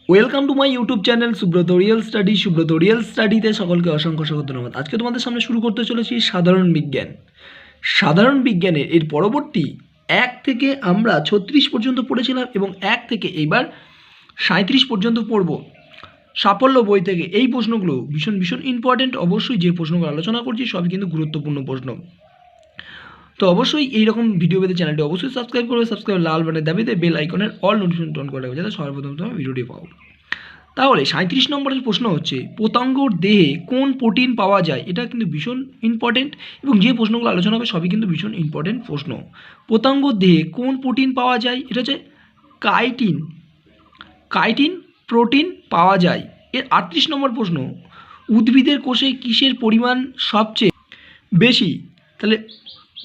Welcome to my YouTube channel Subrata স্টাডিতে সকলকে অসংখ্য স্বাগত ধন্যবাদ। আজকে তোমাদের সামনে শুরু করতে চলেছি সাধারণ বিজ্ঞান। সাধারণ বিজ্ঞানের এর পরবর্তী 1 থেকে আমরা 36 পর্যন্ত পড়েছিলাম এবং 1 থেকে এইবার 37 পর্যন্ত পড়ব সাফল্য বই থেকে। এই প্রশ্নগুলো ভীষণ ভীষণ ইম্পর্টেন্ট। অবশ্যই যে প্রশ্নগুলো আলোচনা করছি সবই কিন্তু গুরুত্বপূর্ণ প্রশ্ন। তো অবশ্যই এইরকম ভিডিও পেতে চ্যানেলটি অবশ্যই সাবস্ক্রাইব করবে। সাবস্ক্রাইব লাল বাটনের দাবিতে বেল আইকনের অল নোটিফিকেশন অন করে রাখবে যাতে সর্বপ্রথম তোমরা ভিডিওটি পাও। তাহলে 37 নম্বরের প্রশ্ন হচ্ছে পতঙ্গর দেহে কোন প্রোটিন পাওয়া যায়। এটা কিন্তু ভীষণ ইম্পর্টেন্ট এবং যে প্রশ্নগুলো আলোচনা হবে সবই কিন্তু ভীষণ ইম্পর্টেন্ট প্রশ্ন। পতঙ্গর দেহে কোন প্রোটিন পাওয়া যায়? এটা হচ্ছে কাইটিন প্রোটিন পাওয়া যায়। এর 38 নম্বর প্রশ্ন, উদ্ভিদের কোষে কিসের পরিমাণ সবচেয়ে বেশি? তাহলে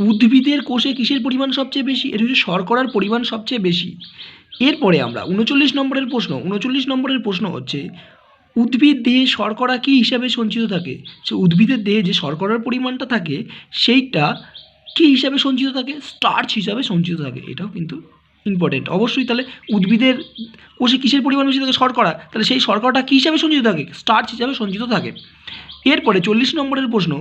উদ্ভিদের কোষে কিসের পরিমাণ সবচেয়ে বেশি? এটা হচ্ছে শর্করার পরিমাণ সবচেয়ে বেশি। এরপরে আমরা 39 নম্বরের প্রশ্ন হচ্ছে উদ্ভিদ দেহে শর্করা কী হিসাবে সঞ্চিত থাকে? সে উদ্ভিদের দেহে যে শর্করার পরিমাণটা থাকে সেইটা কী হিসাবে সঞ্চিত থাকে? স্টার্চ হিসাবে সঞ্চিত থাকে। এটাও কিন্তু ইম্পর্টেন্ট। অবশ্যই তাহলে উদ্ভিদের কোষে কিসের পরিমাণ বেশি থাকে? শর্করা। তাহলে সেই শর্করাটা কী হিসাবে সঞ্চিত থাকে? স্টার্চ হিসাবে সঞ্চিত থাকে। এরপরে 40 নম্বরের প্রশ্ন,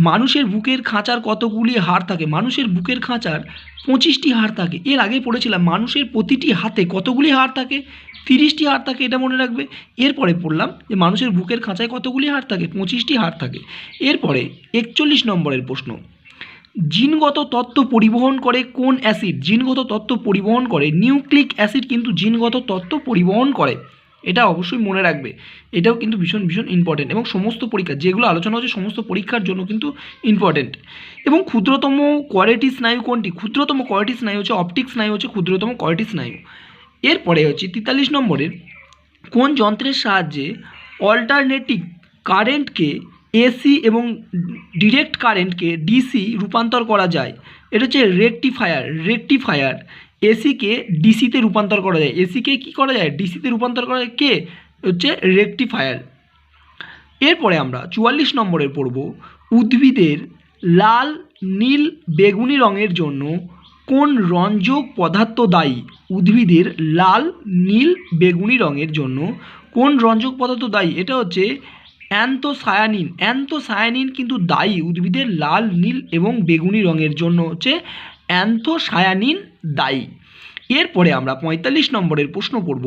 মানুষের বুকের খাঁচার কতগুলি হাড় থাকে? মানুষের বুকের খাঁচার 25টি হাড় থাকে। এর আগে পড়েছিলাম মানুষের প্রতিটি হাতে কতগুলি হাড় থাকে? 30টি হাড় থাকে, এটা মনে রাখবে। এরপরে পড়লাম যে মানুষের বুকের খাঁচায় কতগুলি হাড় থাকে? 25টি হাড় থাকে। এরপরে 41 নম্বরের প্রশ্ন, জিনগত তত্ত্ব পরিবহন করে কোন অ্যাসিড? জিনগত তত্ত্ব পরিবহন করে নিউক্লিক অ্যাসিড কিন্তু জিনগত তত্ত্ব পরিবহন করে। এটা অবশ্যই মনে রাখবে। এটাও কিন্তু ভীষণ ভীষণ ইম্পর্টেন্ট এবং সমস্ত পরীক্ষা যেগুলো আলোচনা হচ্ছে সমস্ত পরীক্ষার জন্য কিন্তু ইম্পর্টেন্ট। এবং ক্ষুদ্রতম কোয়ালিটি স্নায়ু কোনটি? ক্ষুদ্রতম কোয়ালিটি স্নায়ু হচ্ছে অপটিক স্নায়ু, হচ্ছে ক্ষুদ্রতম কোয়ালিটি স্নায়ু। এরপরে হচ্ছে 43 নম্বরের, কোন যন্ত্রের সাহায্যে অল্টারনেটিং কারেন্টকে এসি এবং ডিরেক্ট কারেন্টকে ডিসি রূপান্তর করা যায়? এটা হচ্ছে রেকটিফায়ার। এসিকে ডিসিতে রূপান্তর করা যায়। এসিকে কী করা যায়? ডিসিতে রূপান্তর করা যায়। কে? হচ্ছে রেকটিফায়ার। এরপরে আমরা 44 নম্বরের পড়ব, উদ্ভিদের লাল, নীল, বেগুনি রঙের জন্য কোন রঞ্জক পদার্থ দায়ী? উদ্ভিদের লাল, নীল, বেগুনি রঙের জন্য কোন রঞ্জক পদার্থ দায়ী? এটা হচ্ছে অ্যান্থোসায়ানিন কিন্তু দায়ী উদ্ভিদের লাল, নীল এবং বেগুনি রঙের জন্য হচ্ছে অ্যান্থোসায়ানিন দায়ী। এরপরে আমরা 45 নম্বরের প্রশ্ন পড়ব,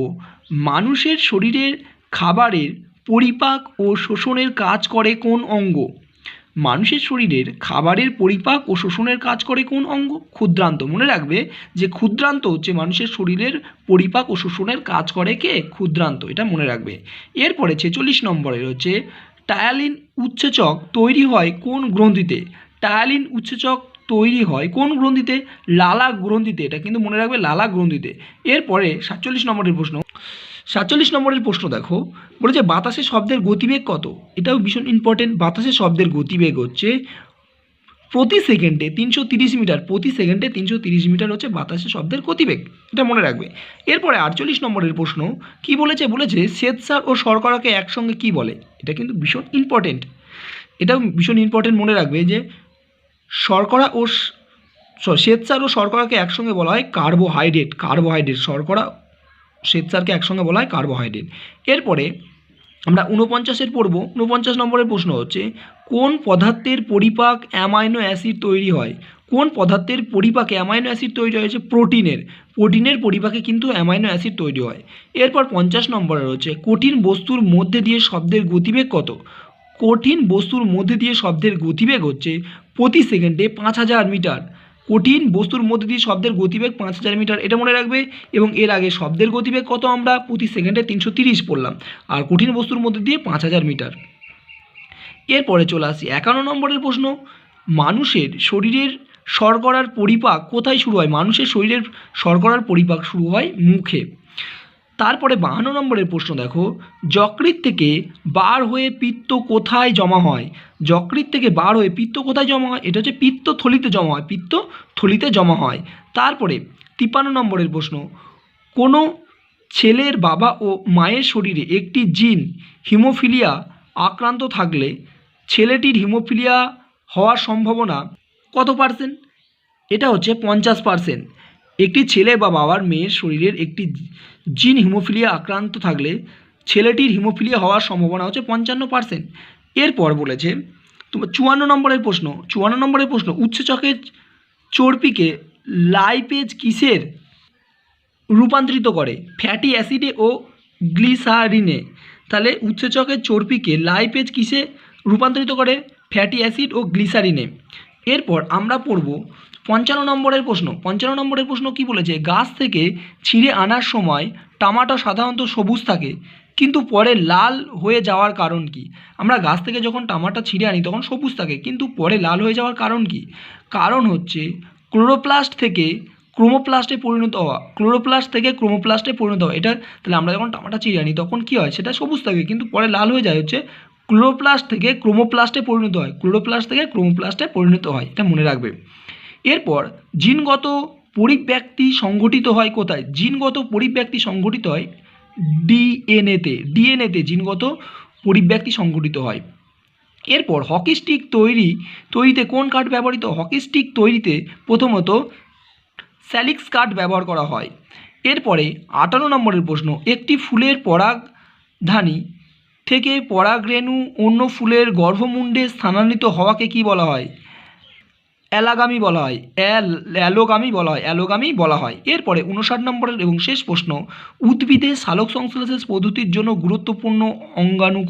মানুষের শরীরের খাবারের পরিপাক ও শোষণের কাজ করে কোন অঙ্গ? মানুষের শরীরের খাবারের পরিপাক ও শোষণের কাজ করে কোন অঙ্গ? ক্ষুদ্রান্ত। মনে রাখবে যে ক্ষুদ্রান্ত হচ্ছে মানুষের শরীরের পরিপাক ও শোষণের কাজ করে কে? ক্ষুদ্রান্ত। এটা মনে রাখবে। এরপরে 46 নম্বরের হচ্ছে টায়ালিন উৎসেচক তৈরি হয় কোন গ্রন্থিতে? টায়ালিন উৎসেচক তৈরি হয় কোন গ্রন্থিতে? লালা গ্রন্থিতে। এটা কিন্তু মনে রাখবে, লালা গ্রন্থিতে। এরপরে 47 নম্বরের প্রশ্ন দেখো, বলেছে বাতাসে শব্দের গতিবেগ কত? এটাও ভীষণ ইম্পর্টেন্ট। বাতাসে শব্দের গতিবেগ হচ্ছে প্রতি সেকেন্ডে 330 মিটার। প্রতি সেকেন্ডে 330 মিটার হচ্ছে বাতাসে শব্দের গতিবেগ। এটা মনে রাখবে। এরপরে 48 নম্বরের প্রশ্ন কি বলেছে? বলেছে শ্বেতসার ও শর্করাকে একসঙ্গে কি বলে? এটা কিন্তু ভীষণ ইম্পর্টেন্ট। এটাও ভীষণ ইম্পর্টেন্ট, মনে রাখবে যে শ্বেতসার ও শর্করাকে একসঙ্গে বলা হয় কার্বোহাইড্রেট। শর্করা শ্বেতসারকে একসঙ্গে বলা হয় কার্বোহাইড্রেট। এরপরে আমরা 49 পড়ব। 49 নম্বরের প্রশ্ন হচ্ছে কোন পদার্থের পরিপাক অ্যামাইনো অ্যাসিড তৈরি হয়? কোন পদার্থের পরিপাকে অ্যামাইনো অ্যাসিড তৈরি হয়েছে? প্রোটিনের পরিপাকে কিন্তু অ্যামাইনো অ্যাসিড তৈরি হয়। এরপর 50 নম্বরের হচ্ছে কঠিন বস্তুর মধ্যে দিয়ে শব্দের গতিবেগ কত? কঠিন বস্তুর মধ্যে দিয়ে শব্দের গতিবেগ হচ্ছে প্রতি সেকেন্ডে 5000 মিটার। কঠিন বস্তুর মধ্যে দিয়ে শব্দের গতিবেগ 5000 মিটার। এটা মনে রাখবে। এবং এর আগে শব্দের গতিবেগ কত? আমরা প্রতি সেকেন্ডে 330 পড়লাম। আর কঠিন বস্তুর মধ্যে দিয়ে 5000 মিটার। এরপরে চলে আসি 51 নম্বরের প্রশ্ন, মানুষের শরীরের শর্করার পরিপাক কোথায় শুরু হয়? মানুষের শরীরের শর্করার পরিপাক শুরু হয় মুখে। তারপরে 52 নম্বরের প্রশ্ন দেখো, যকৃৎ থেকে বার হয়ে পিত্ত কোথায় জমা হয়? যকৃৎ থেকে বার হয়ে পিত্ত কোথায় জমা হয়? এটা হচ্ছে পিত্তথলিতে জমা হয়। তারপরে 53 নম্বরের প্রশ্ন, কোনো ছেলের বাবা ও মায়ের শরীরে একটি জিন হিমোফিলিয়া আক্রান্ত থাকলে ছেলেটির হিমোফিলিয়া হওয়ার সম্ভাবনা কত পার্সেন্ট? এটা হচ্ছে 50%। একটি ছেলে বা বাবার মেয়ের শরীরের একটি জিন হিমোফিলিয়া আক্রান্ত থাকলে ছেলেটির হিমোফিলিয়া হওয়ার সম্ভাবনা হচ্ছে 55%। এরপর বলেছে তোমার 54 নম্বরের প্রশ্ন উৎসেচকের চর্বিকে লাইপেজ কিসের রূপান্তরিত করে? ফ্যাটি অ্যাসিডে ও গ্লিসারিনে। তাহলে উৎসেচকের চর্বিকে লাইপেজ কিসে রূপান্তরিত করে? ফ্যাটি অ্যাসিড ও গ্লিসারিনে। এরপর আমরা পড়ব 55 নম্বরের প্রশ্ন কি বলেছে? গাছ থেকে ছিঁড়ে আনার সময় টমেটো সাধারণত সবুজ থাকে কিন্তু পরে লাল হয়ে যাওয়ার কারণ কি? আমরা গাছ থেকে যখন টমেটো ছিঁড়ে আনি তখন সবুজ থাকে কিন্তু পরে লাল হয়ে যাওয়ার কারণ কি? কারণ হচ্ছে ক্লোরোপ্লাস্ট থেকে ক্রোমোপ্লাস্টে পরিণত হওয়া। এটা তাহলে আমরা যখন টমেটো ছিঁড়ে আনি তখন কী হয়? সেটা সবুজ থাকে কিন্তু পরে লাল হয়ে যায়, হচ্ছে ক্লোরোপ্লাস্ট থেকে ক্রোমোপ্লাস্টে পরিণত হয়। এটা মনে রাখবে। এরপর জিনগত পরিব্যক্তি সংঘটিত হয় কোথায়? জিনগত পরিব্যক্তি সংঘটিত হয় ডিএনএতে জিনগত পরিব্যক্তি সংঘটিত হয়। এরপর হকি স্টিক তৈরিতে কোন কাঠ ব্যবহৃত? হকি স্টিক তৈরিতে প্রথমত স্যালিক্স কাঠ ব্যবহার করা হয়। এরপরে 58 নম্বরের প্রশ্ন একটি ফুলের পরাগধানী থেকে পরাগরেণু অন্য ফুলের গর্ভমুণ্ডে স্থানান্তরিত হওয়াকে কি বলা হয়? অ্যালোগামি বলা হয়। এরপরে 59 নম্বরের এবং শেষ প্রশ্ন উদ্ভিদের সালোকসংশ্লেষ পদ্ধতির জন্য গুরুত্বপূর্ণ অঙ্গাণু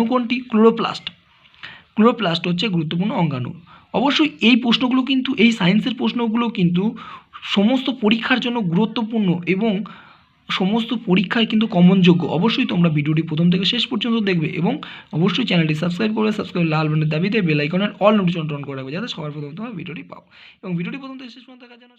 কোনটি? ক্লোরোপ্লাস্ট হচ্ছে গুরুত্বপূর্ণ অঙ্গাণু। অবশ্যই এই প্রশ্নগুলো কিন্তু, এই সায়েন্সের প্রশ্নগুলো কিন্তু সমস্ত পরীক্ষার জন্য গুরুত্বপূর্ণ এবং সমস্ত পরীক্ষায় কিন্তু কমনযোগ্য। অবশ্যই তোমরা ভিডিওটি প্রথম থেকে শেষ পর্যন্ত দেখবে এবং অবশ্যই চ্যানেলটি সাবস্ক্রাইব করবে। লাল বাটনের দাবিতে বেল আইকনের অল নোটিফিকেশন অন করে রাখবে যাতে সবার প্রথমে তোমরা ভিডিওটি পাও এবং ভিডিওটি প্রথম থেকে শেষ পর্যন্ত দেখার জন্য